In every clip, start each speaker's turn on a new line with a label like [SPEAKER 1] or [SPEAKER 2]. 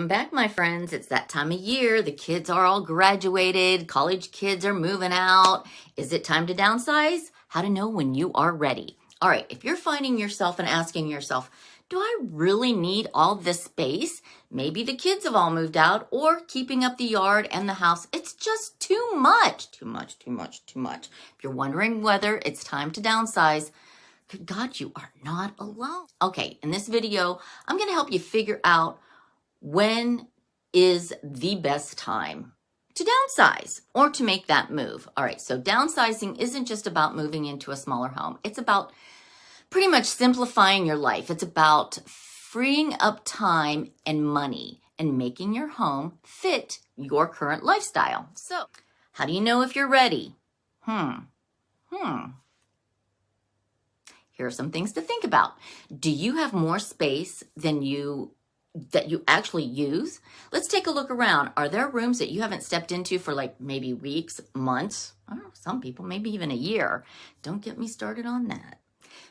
[SPEAKER 1] Welcome back, my friends. It's that time of year. The kids are all graduated. College kids are moving out. Is it time to downsize? How to know when you are ready. All right, if you're finding yourself and asking yourself, do I really need all this space? Maybe the kids have all moved out, or keeping up the yard and the house, it's just too much. Too much. If you're wondering whether it's time to downsize, good God, you are not alone. Okay, in this video, I'm going to help you figure out when is the best time to downsize or to make that move. All right, so downsizing isn't just about moving into a smaller home. It's about pretty much simplifying your life. It's about freeing up time and money and making your home fit your current lifestyle. So, how do you know if you're ready? Here are some things to think about. Do you have more space than that you actually use? Let's take a look around. Are there rooms that you haven't stepped into for like maybe weeks, months? I don't know, some people, maybe even a year. Don't get me started on that.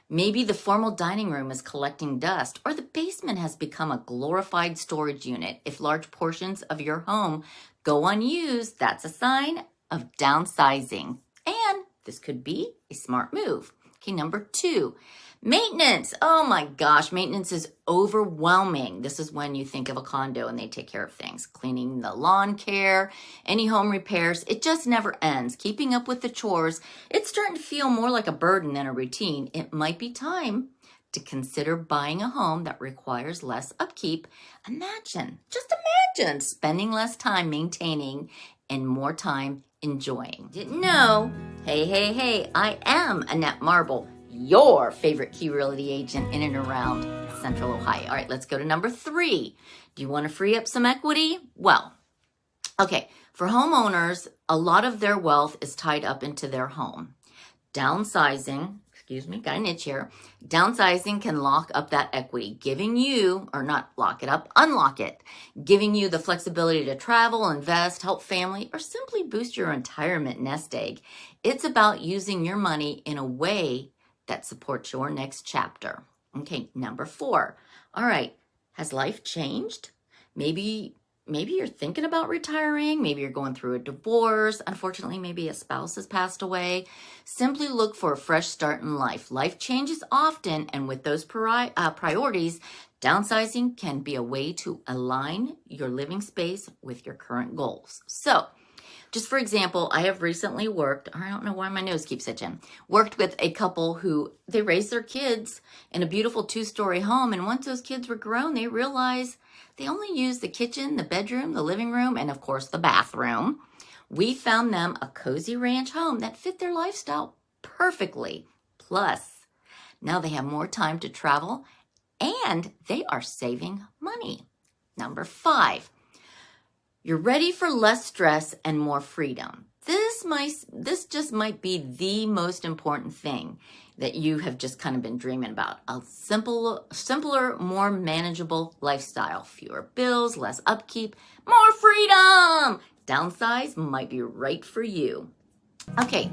[SPEAKER 1] Maybe the formal dining room is collecting dust, or the basement has become a glorified storage unit. If large portions of your home go unused, that's a sign of downsizing. And this could be a smart move. Okay, number 2, maintenance. Oh my gosh, maintenance is overwhelming. This is when you think of a condo and they take care of things. Cleaning the lawn care, any home repairs, it just never ends. Keeping up with the chores, it's starting to feel more like a burden than a routine. It might be time to consider buying a home that requires less upkeep. Just imagine spending less time maintaining and more time enjoying. Didn't know? Hey, I am Annette Marble, your favorite key realty agent in and around Central Ohio. All right, let's go to number 3. Do you want to free up some equity? Well, okay, for homeowners, a lot of their wealth is tied up into their home. Downsizing, got an itch here. Downsizing can lock up that equity, giving you, or not lock it up, unlock it, giving you the flexibility to travel, invest, help family, or simply boost your retirement nest egg. It's about using your money in a way that supports your next chapter. Okay, number 4. All right, has life changed? Maybe you're thinking about retiring. Maybe you're going through a divorce. Unfortunately, maybe a spouse has passed away. Simply look for a fresh start in life. Life changes often, and with those priorities, downsizing can be a way to align your living space with your current goals. So, just for example, I have recently worked with a couple who, they raised their kids in a beautiful 2-story home. And once those kids were grown, they realized they only used the kitchen, the bedroom, the living room, and of course the bathroom. We found them a cozy ranch home that fit their lifestyle perfectly. Plus, now they have more time to travel and they are saving money. Number 5. You're ready for less stress and more freedom. This just might be the most important thing that you have just kind of been dreaming about. A simpler, more manageable lifestyle. Fewer bills, less upkeep, more freedom. Downsize might be right for you. Okay,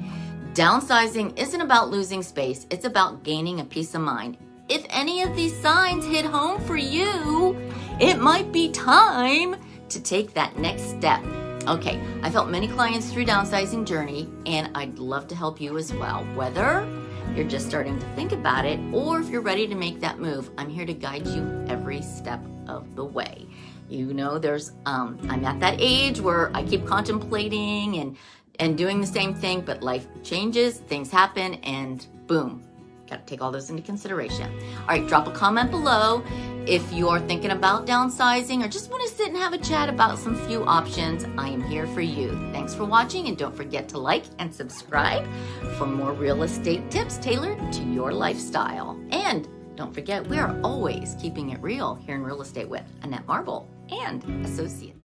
[SPEAKER 1] downsizing isn't about losing space. It's about gaining a peace of mind. If any of these signs hit home for you, it might be time to take that next step. Okay, I've helped many clients through downsizing journey, and I'd love to help you as well. Whether you're just starting to think about it, or if you're ready to make that move, I'm here to guide you every step of the way. You know, I'm at that age where I keep contemplating and doing the same thing, but life changes, things happen, and boom. Got to take all those into consideration. All right, drop a comment below if you're thinking about downsizing or just want to sit and have a chat about some few options. I am here for you. Thanks for watching, and don't forget to like and subscribe for more real estate tips tailored to your lifestyle. And don't forget, we are always keeping it real here in real estate with Annette Marble and Associates.